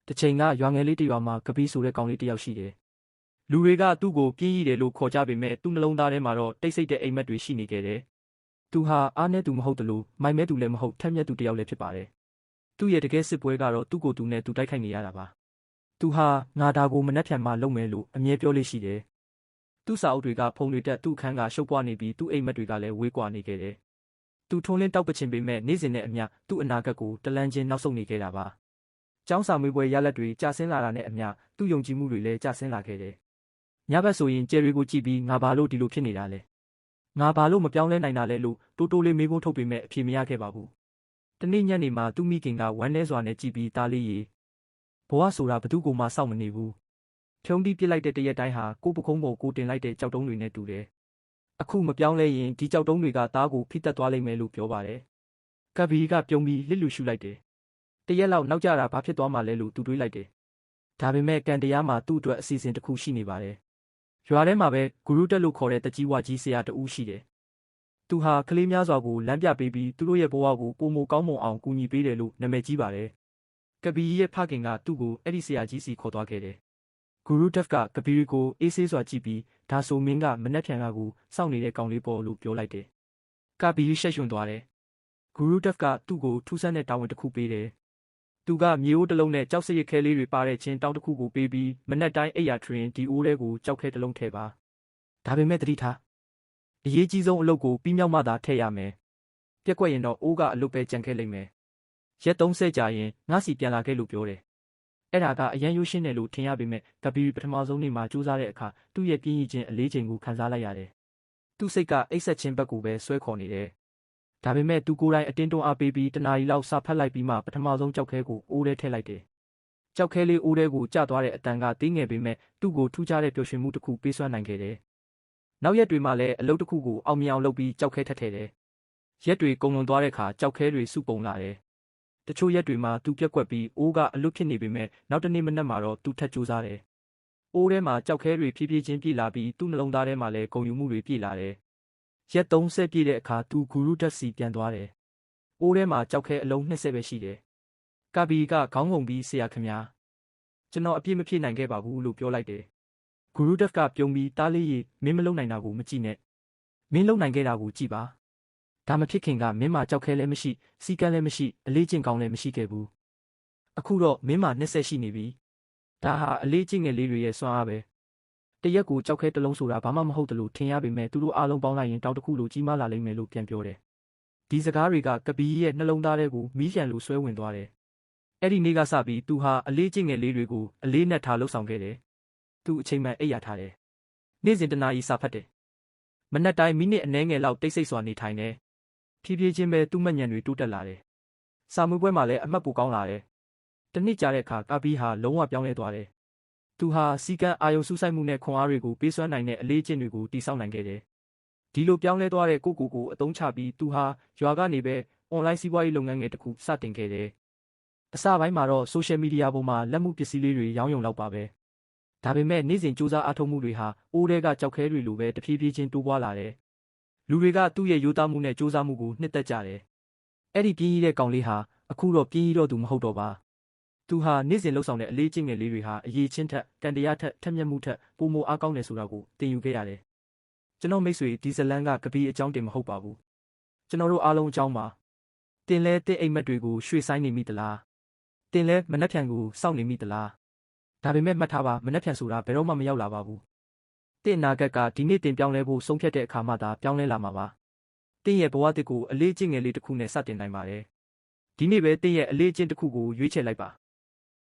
တစ်ချိန်ကရွာငယ်လေးတစ်ရွာမှာကပီးဆိုတဲ့ကောင်လေးတစ်ယောက်ရှိတယ်။လူတွေကသူ့ကိုပြင်းရည်တယ်လို့ခေါ်ကြပေမဲ့သူ့နှလုံးသားထဲမှာတော့တိတ်ဆိတ်တဲ့အိမ်မက်တွေရှိနေခဲ့တယ်။သူဟာအားနည်းသူမဟုတ်တလို့မိုက်မဲသူလည်းမဟုတ်ထက်မြက်သူတစ်ယောက်လည်းဖြစ်ပါတယ်။သူ့ရဲ့တကယ်စစ်ပွဲကတော့သူ့ကိုယ်သူနဲ့သူတိုက်ခိုက်နေရတာပါ။သူဟာငါဒါကိုမနှက်ဖြန်မှလုပ်မယ်လို့အမြဲပြောလေးရှိတယ်။သူ့စာအုပ်တွေကဖုံတွေတက်သူ့အခန်းကရှုပ်ပွားနေပြီးသူ့အိမ်မက်တွေကလည်းဝေးကွာနေခဲ့တယ်။သူထုံးလင်းတောက်ပချင်ပေမဲ့နေ့စဉ်နဲ့အမျှသူ့အနာဂတ်ကိုတလန်းချင်းနောက်ဆုတ်နေခဲ့တာပါ။ကျောင်းစာမေးပွဲရလဒ်တွေကျဆင်းလာတာနဲ့အမျှသူ့ယုံကြည်မှုတွေလည်းကျဆင်းလာခဲ့တယ်။ညဘက်ဆိုရင်ကျယ်ရီကိုကြည့်ပြီးငါဘာလို့ဒီလိုဖြစ်နေတာလဲ။ငါဘာလို့မပြောင်းလဲနိုင်တာလဲလို့တိုးတိုးလေးမေးခွန်းထုတ်ပေမဲ့အဖြေမရခဲ့ပါဘူး။တနေ့ညနေမှာသူ့မိခင်ကဝမ်းနည်းစွာနဲ့ကြည့်ပြီးသားလေးရေဘဝဆိုတာဘသူ့ကိုမှစောင့်မနေဘူး။ဖြုံးပြီးပြစ်လိုက်တဲ့တရက်တိုင်းဟာကိုပခုံးပေါ်ကိုတင်လိုက်တဲ့ကြောက်တုံးတွေနဲ့တူတယ်။အခုမပြောင်းလဲရင်ဒီကြောက်တုံးတွေကသားကိုဖိတက်သွားလိမ့်မယ်လို့ပြောပါတယ်။ကပ်ဘီကပြုံးပြီးလစ်လူရှူလိုက်တယ်။တရက်လောက်နောက်ကျတာဘာဖြစ်သွားမှလဲလို့သူတွေးလိုက်တယ်။ဒါပေမဲ့ကံတရားမှာသူ့အတွက်အစီအစဉ်တစ်ခုရှိနေပါတယ်။ရွာထဲမှာပဲဂူရုတက်လို့ခေါ်တဲ့တကြီးဝကြီးဆရာတဦးရှိတယ်။သူဟာကလေးများစွာကိုလမ်းပြပေးပြီးသူတို့ရဲ့ဘဝကိုပိုမိုကောင်းမွန်အောင်ကူညီပေးတယ်လို့နာမည်ကြီးပါတယ်။ကပီရဲ့ဖခင်ကသူ့ကိုအဲ့ဒီဆရာကြီးစီခေါ်သွားခဲ့တယ်။ဂူရုတက်ကကပီကိုအေးဆေးစွာကြည့်ပြီးဒါဆိုမင်းကမနှက်ဖြန်ကကိုစောင့်နေတဲ့ကောင်လေးပေါ်လို့ပြောလိုက်တယ်။ကပီရှက်ရွံ့သွားတယ်။ဂူရုတက်ကသူ့ကိုထူးဆန်းတဲ့တာဝန်တစ်ခုပေးတယ်။သူကမြေအိုးတစ်လုံးနဲ့ကြောက်စရစ်ခဲလေးတွေပါတဲ့ချင်းတောင်းတစ်ခုကိုပေးပြီးမနက်တိုင်းအိယာထရင်ဒီအိုးထဲကိုကြောက်ခဲတစ်လုံးထည့်ပါ။ဒါပေမဲ့သတိထားအရေးကြီးဆုံးအလုပ်ကိုပြီးမြောက်မှသာထည့်ရမယ်။ပြက်ကွက်ရင်တော့အိုးကအလုပ်ပဲကြံခဲ့လိမ့်မယ်။ရက်30ကြာရင်ငါစီပြန်လာခဲ့လို့ပြောတယ်။အဲ့ဒါကအရန်ရိုးရှင်းတယ်လို့ထင်ရပေမဲ့ကပီပထမဆုံးနေ့မှာစူးစမ်းတဲ့အခါသူ့ရဲ့ပြင်းရည်ချင်းအလေးချိန်ကိုခံစားလိုက်ရတယ်။သူ့စိတ်ကအိတ်ဆက်ချင်းဘက်ကိုပဲဆွဲခေါ်နေတယ်။ဒါပေမဲ့သူကိုယ်တိုင်အတင်းတွန်းအားပေးပြီးတနာရီလောက်စာဖတ်လိုက်ပြီးမှပထမဆုံးကြောက်ခဲကိုအိုးထဲထည့်လိုက်တယ်။ကြောက်ခဲလေးအိုးထဲကိုကျသွားတဲ့အတန်ကသေးငယ်ပေမဲ့သူ့ကိုထူးခြားတဲ့ပျော်ရွှင်မှုတစ်ခုပေးစွမ်းနိုင်ခဲ့တယ်။နောက်ရက်တွေမှာလည်းအလုပ်တစ်ခုကိုအောင်မြင်အောင်လုပ်ပြီးကြောက်ခဲထပ်ထည့်တယ်။ရက်တွေကုန်လွန်သွားတဲ့အခါကြောက်ခဲတွေစုပုံလာတယ်။တချို့ရက်တွေမှာသူပြက်ကွက်ပြီးအိုးကအလွတ်ဖြစ်နေပေမဲ့နောက်တနေ့မနက်မှာတော့သူထပ်ကြိုးစားတယ်။အိုးထဲမှာကြောက်ခဲတွေဖြည်းဖြည်းချင်းပြည့်လာပြီးသူ့နှလုံးသားထဲမှာလည်းဂုဏ်ယူမှုတွေပြည့်လာတယ်။ရက်30ပြည့်တဲ့အခါသူဂူရုတက်စီပြန်သွားတယ်။အိုးထဲမှာကြောက်ခဲအလုံး20ပဲရှိတယ်။ကပီကခေါင်းငုံပြီးဆရာခင်ဗျာကျွန်တော်အပြည့်မဖြည့်နိုင်ခဲ့ပါဘူးလို့ပြောလိုက်တယ်။ဂူရုတက်ကပြုံးပြီးတားလေးရေမင်းမလုံနိုင်တာကိုမကြည့်နဲ့။မင်းလုံနိုင်ခဲ့တာကိုကြည့်ပါ။ဒါမဖြစ်ခင်ကမင်းမှာကြောက်ခဲလည်းမရှိစီကန်းလည်းမရှိအလေးကျင့်ကောင်းလည်းမရှိခဲ့ဘူး။အခုတော့မင်းမှာ20ရှိနေပြီ။ဒါဟာအလေးကျင့်ငယ်လေးတွေရဲ့စွမ်းအားပဲ။တရက်ကိုကြောက်ခဲတစ်လုံးဆိုတာဘာမှမဟုတ်တယ်လို့ထင်ရပေမဲ့သူတို့အားလုံးပေါင်းလိုက်ရင်တောက်တစ်ခုလိုကြီးမားလာလိမ့်မယ်လို့ပြန်ပြောတယ်။ဒီစကားတွေကကပီရဲ့နှလုံးသားထဲကိုမီးပြန်လို့ဆွဲဝင်သွားတယ်။အဲ့ဒီနေ့ကစပြီးသူဟာအလေးကျင့်ငယ်လေးတွေကိုအလေးနဲ့ထားလှုပ်ဆောင်ခဲ့တယ်။သူအချိန်မှန်အိပ်ရထားတယ်။နေ့စဉ်တနာရီစာဖတ်တယ်။မနက်တိုင်းမိနစ်အနည်းငယ်လောက်တိတ်ဆိတ်စွာနေထိုင်တယ်။ဖြည်းဖြည်းချင်းပဲသူ့မှတ်ဉာဏ်တွေတိုးတက်လာတယ်။စာမေးပွဲမှာလည်းအမှတ်ပိုကောင်းလာတယ်။တနစ်ကြာတဲ့အခါကပီဟာလုံးဝပြောင်းလဲသွားတယ်။သူဟာစီကံအာယုံစူးစိုက်မှုနဲ့ခွန်အားတွေကိုပေးစွမ်းနိုင်တဲ့အလေးအကျင့်တွေကိုတည်ဆောက်နိုင်ခဲ့တယ်။ဒီလိုပြောင်းလဲသွားတဲ့ကိုအသုံးချပြီးသူဟာရွာကနေပဲအွန်လိုင်းစီးပွားရေးလုပ်ငန်းငယ်တစ်ခုစတင်ခဲ့တယ်။အစပိုင်းမှာတော့ဆိုရှယ်မီဒီယာပေါ်မှာလက်မှုပစ္စည်းလေးတွေရောင်းရုံလောက်ပါပဲ။ဒါပေမဲ့နေ့စဉ်စူးစမ်းအားထုတ်မှုတွေဟာအိုးထဲကကြောက်ခဲတွေလိုပဲတဖြည်းဖြည်းချင်းတိုးပွားလာတယ်။လူတွေကသူ့ရဲ့ရိုးသားမှုနဲ့စူးစမ်းမှုကိုနှစ်သက်ကြတယ်။အဲ့ဒီပြင်းကြီးတဲ့ကောင်လေးဟာအခုတော့ပြင်းကြီးတော့သူမဟုတ်တော့ပါ။သူဟာနေ့စဉ်လှုပ်ဆောင်တဲ့အလေးကျင့်ငယ်လေးတွေဟာအရေးချင်းထက်တန်တရားထက်ထက်မြက်မှုထက်ပိုမိုအားကောင်းတယ်ဆိုတာကိုသင်ယူခဲ့ရတယ်။ကျွန်တော်မိတ်ဆွေဒီဇလန်ကကပီအကြောင်းတင်မဟုတ်ပါဘူး။ကျွန်တော်တို့အားလုံးအကြောင်းပါ။တင်လဲတဲ့အိမ်မက်တွေကိုရွှေ့ဆိုင်းနေမိသလား။တင်လဲမနှက်ဖြန်ကိုစောင့်နေမိသလား။ဒါပေမဲ့မှတ်ထားပါမနှက်ဖြန်ဆိုတာဘယ်တော့မှမရောက်လာပါဘူး။တင်အနာဂတ်ကဒီနေ့တင်ပြောင်းလဲဖို့ဆုံးဖြတ်တဲ့အခါမှသာပြောင်းလဲလာမှာပါ။တင်ရဲ့ဘဝတစ်ကိုအလေးကျင့်ငယ်လေးတစ်ခုနဲ့စတင်နိုင်ပါတယ်။ဒီနေ့ပဲတင်ရဲ့အလေးကျင့်တစ်ခုကိုရွေးချယ်လိုက်ပါ